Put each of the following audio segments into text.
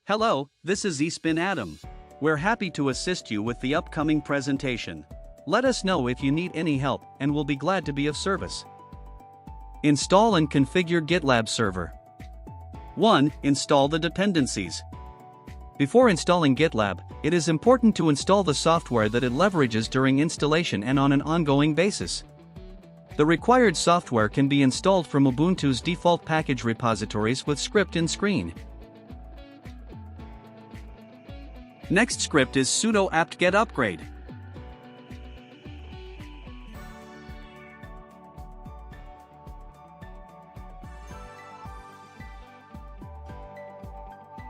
Hello, this is eSpin. We're happy to assist you with the upcoming presentation. Let us know if you need any help, and we'll be glad to be of service. Install and configure GitLab server. 1. Install the dependencies. Before installing GitLab, it is important to install the software that it leverages during installation and on an ongoing basis. The required software can be installed from Ubuntu's default package repositories with script in screen. Next script is sudo apt-get upgrade.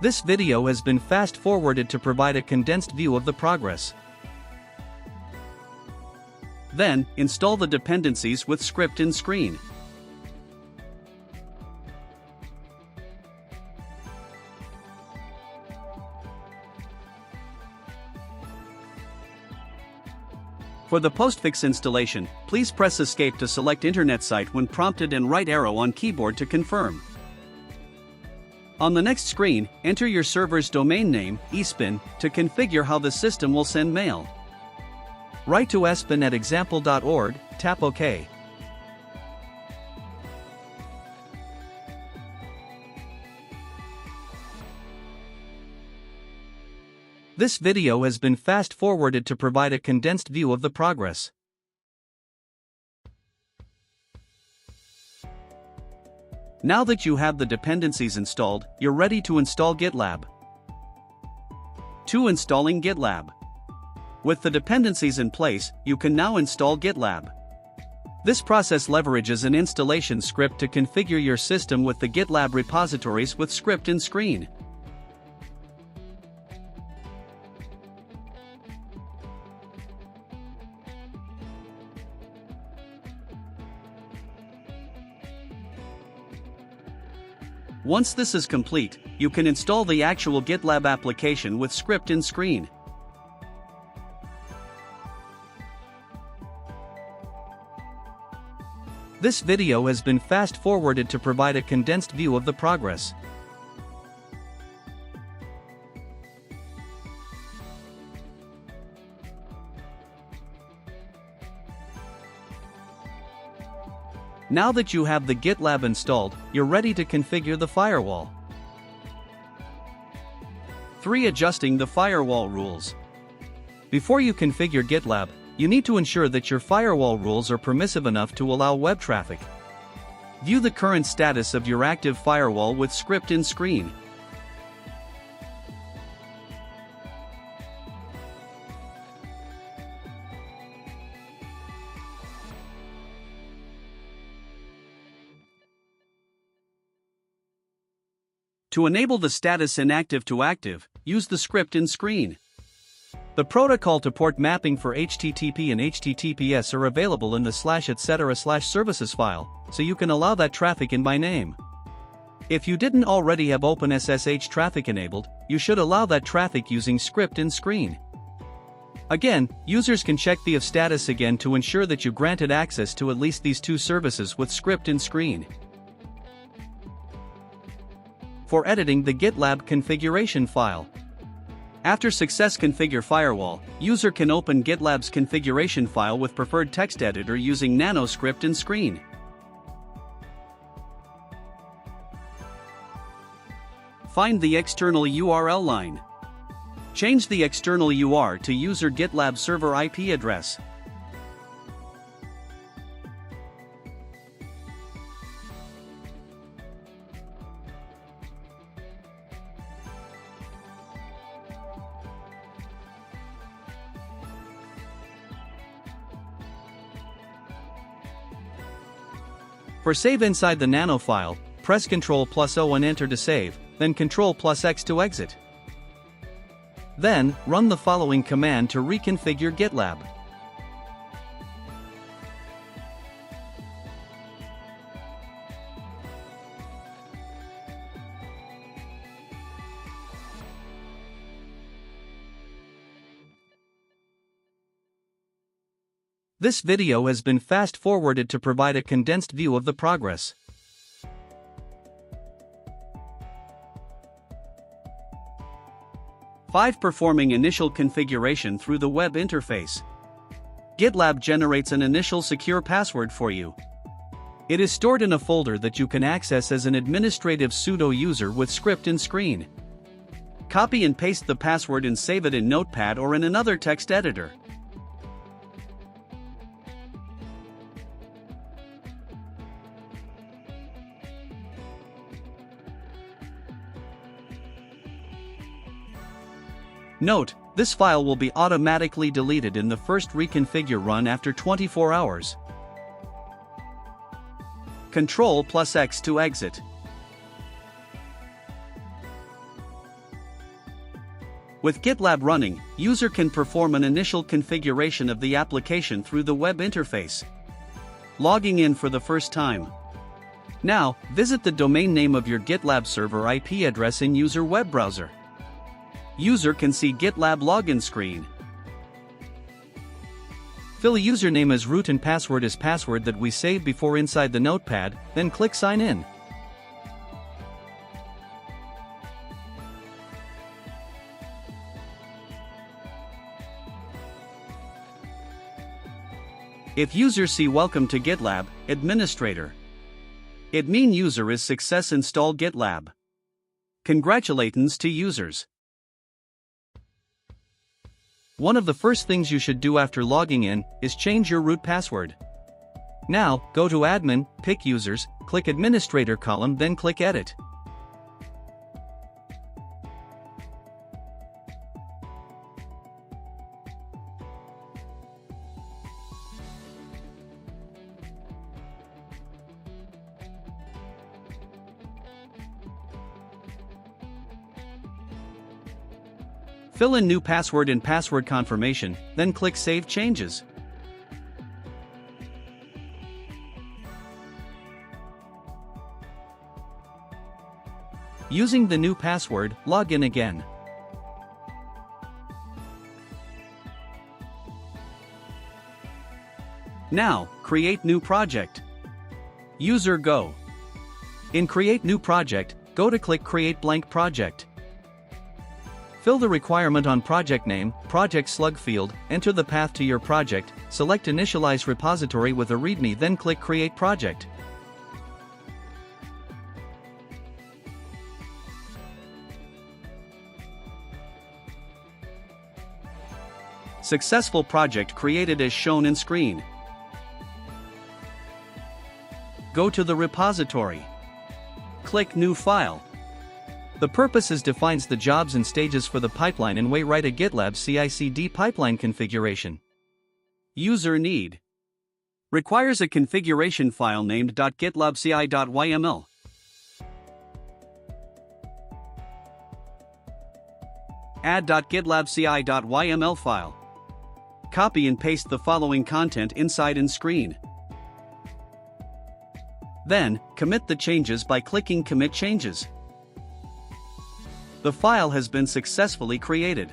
This video has been fast-forwarded to provide a condensed view of the progress. Then, install the dependencies with script in screen. For the postfix installation, please press Escape to select Internet Site when prompted and right arrow on keyboard to confirm. On the next screen, enter your server's domain name, espin, to configure how the system will send mail. Write to espin@example.org, tap OK. This video has been fast-forwarded to provide a condensed view of the progress. Now that you have the dependencies installed, you're ready to install GitLab. 2. Installing GitLab. With the dependencies in place, you can now install GitLab. This process leverages an installation script to configure your system with the GitLab repositories with script in screen. Once this is complete, you can install the actual GitLab application with script in screen. This video has been fast-forwarded to provide a condensed view of the progress. Now that you have the GitLab installed, you're ready to configure the firewall. 3. Adjusting the firewall rules. Before you configure GitLab, you need to ensure that your firewall rules are permissive enough to allow web traffic. View the current status of your active firewall with script in screen. To enable the status inactive to active, use the script in screen. The protocol to port mapping for HTTP and HTTPS are available in the /etc/services file, so you can allow that traffic in by name. If you didn't already have OpenSSH traffic enabled, you should allow that traffic using script in screen. Again, users can check the status again to ensure that you granted access to at least these two services with script in screen. For editing the GitLab configuration file. After success configure firewall, user can open GitLab's configuration file with preferred text editor using nanoscript in screen. Find the external URL line. Change the external UR to user GitLab server IP address. For save inside the nano file, press Ctrl+O and enter to save, then Ctrl+X to exit. Then, run the following command to reconfigure GitLab. This video has been fast-forwarded to provide a condensed view of the progress. 5. Performing initial configuration through the web interface. GitLab generates an initial secure password for you. It is stored in a folder that you can access as an administrative sudo user with script in screen. Copy and paste the password and save it in Notepad or in another text editor. Note, this file will be automatically deleted in the first reconfigure run after 24 hours. Ctrl+X to exit. With GitLab running, user can perform an initial configuration of the application through the web interface. Logging in for the first time. Now, visit the domain name of your GitLab server IP address in user web browser. User can see GitLab login screen. Fill a username as root and password as password that we saved before inside the notepad, then click sign in. If user see welcome to GitLab, administrator. It mean user is success install GitLab. Congratulations to users. One of the first things you should do after logging in is change your root password. Now, go to Admin, pick Users, click Administrator column, then click Edit. Fill in new password and password confirmation, then click Save Changes. Using the new password, log in again. Now, create new project. User go. In Create New Project, go to click Create Blank Project. Fill the requirement on project name, project slug field, enter the path to your project, select Initialize repository with a README, then click Create Project. Successful project created as shown in screen. Go to the repository. Click New File. The purposes defines the jobs and stages for the pipeline and write a GitLab CI/CD pipeline configuration. User need. Requires a configuration file named .gitlabci.yml. Add .gitlabci.yml file. Copy and paste the following content inside in screen. Then, commit the changes by clicking Commit Changes. The file has been successfully created.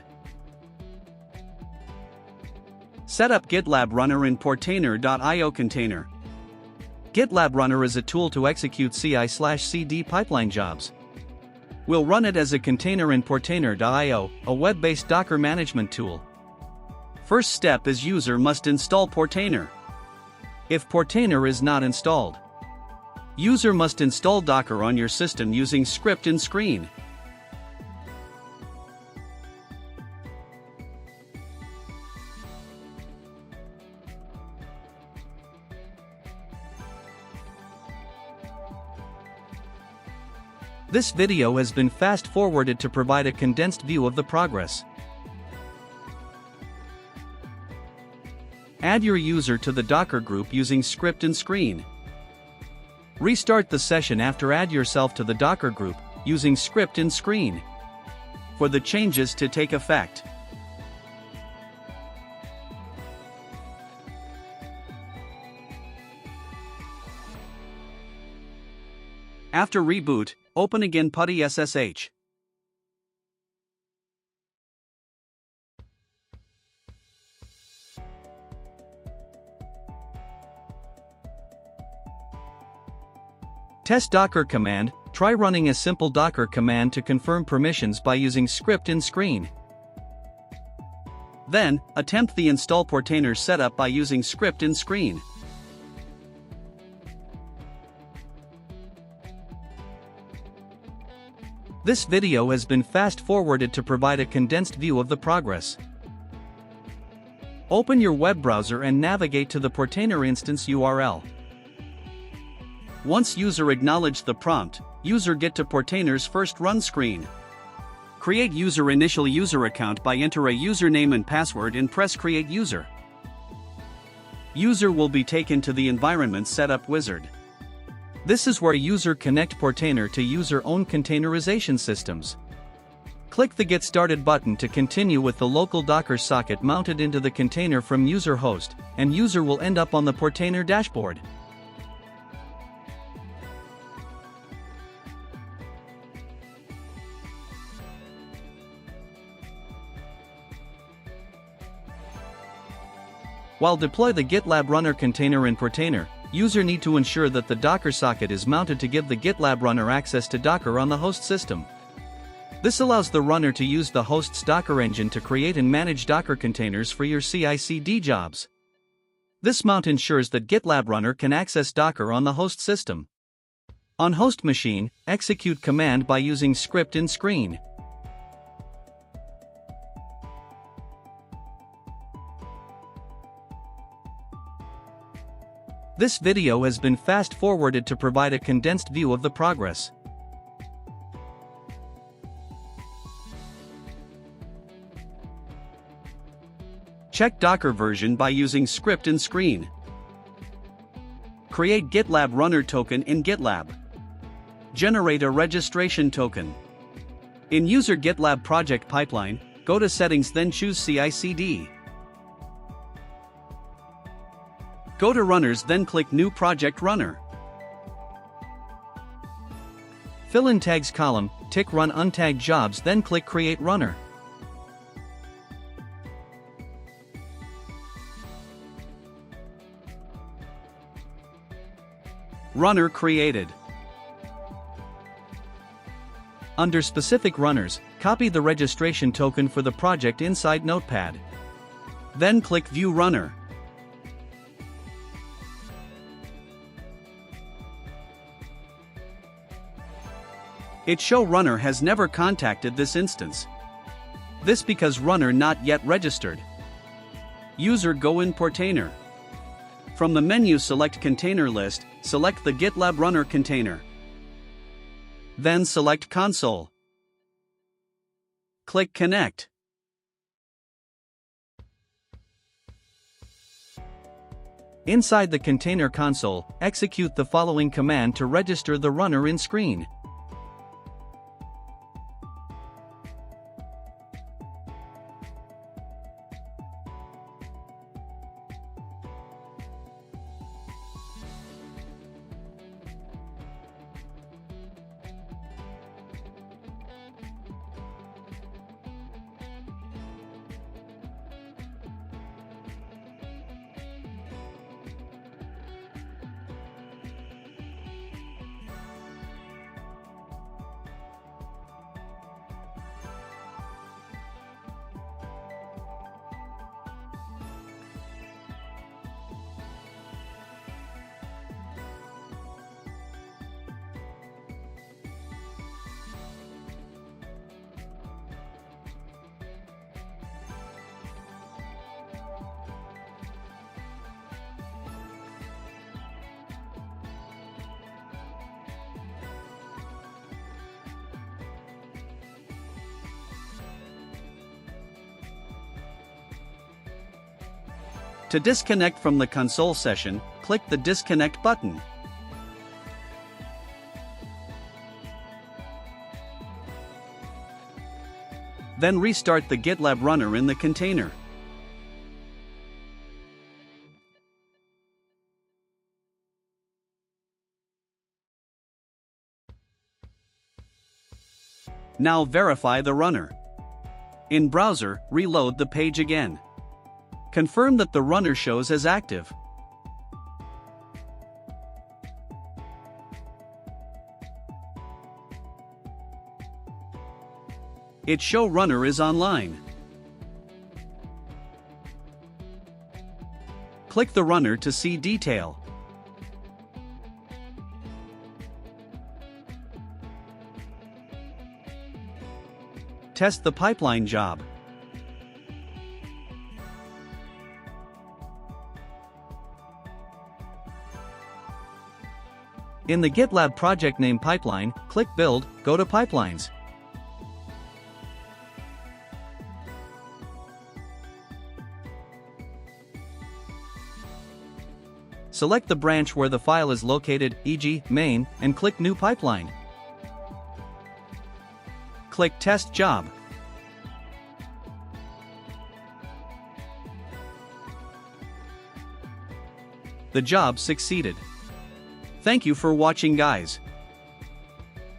Set up GitLab Runner in Portainer.io container. GitLab Runner is a tool to execute CI/CD pipeline jobs. We'll run it as a container in Portainer.io, a web-based Docker management tool. First step is user must install Portainer. If Portainer is not installed, user must install Docker on your system using script in screen. This video has been fast-forwarded to provide a condensed view of the progress. Add your user to the Docker group using script in screen. Restart the session after add yourself to the Docker group using script in screen. For the changes to take effect. After reboot, open again PuTTY SSH. Test Docker command. Try running a simple Docker command to confirm permissions by using script in screen. Then, attempt the install Portainer setup by using script in screen. This video has been fast-forwarded to provide a condensed view of the progress. Open your web browser and navigate to the Portainer instance URL. Once user acknowledged the prompt, user get to Portainer's first run screen. Create user initial user account by enter a username and password and press create user. User will be taken to the environment setup wizard. This is where user connect Portainer to user own containerization systems. Click the Get Started button to continue with the local Docker socket mounted into the container from user host, and user will end up on the Portainer dashboard. While deploy the GitLab runner container in Portainer, user need to ensure that the Docker socket is mounted to give the GitLab runner access to Docker on the host system. This allows the runner to use the host's Docker engine to create and manage Docker containers for your CI/CD jobs. This mount ensures that GitLab runner can access Docker on the host system. On host machine, execute command by using script in screen. This video has been fast-forwarded to provide a condensed view of the progress. Check Docker version by using script in screen. Create GitLab runner token in GitLab. Generate a registration token. In user GitLab project pipeline, go to settings, then choose CI/CD. Go to Runners, then click New Project Runner. Fill in tags column, tick Run untagged jobs, then click Create Runner. Runner created. Under Specific Runners, copy the registration token for the project inside Notepad. Then click View Runner. It show runner has never contacted this instance. This because runner not yet registered. User go in Portainer. From the menu select container list, select the GitLab runner container. Then select console. Click connect. Inside the container console, execute the following command to register the runner in screen. To disconnect from the console session, click the Disconnect button. Then restart the GitLab runner in the container. Now verify the runner. In browser, reload the page again. Confirm that the runner shows as active. It show runner is online. Click the runner to see detail. Test the pipeline job. In the GitLab project name pipeline, click Build, go to Pipelines. Select the branch where the file is located, e.g., main, and click New Pipeline. Click Test Job. The job succeeded. Thank you for watching, guys.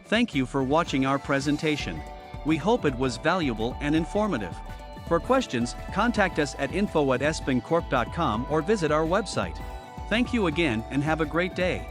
Thank you for watching our presentation. We hope it was valuable and informative. For questions, contact us at info@espincorp.com or visit our website. Thank you again and have a great day.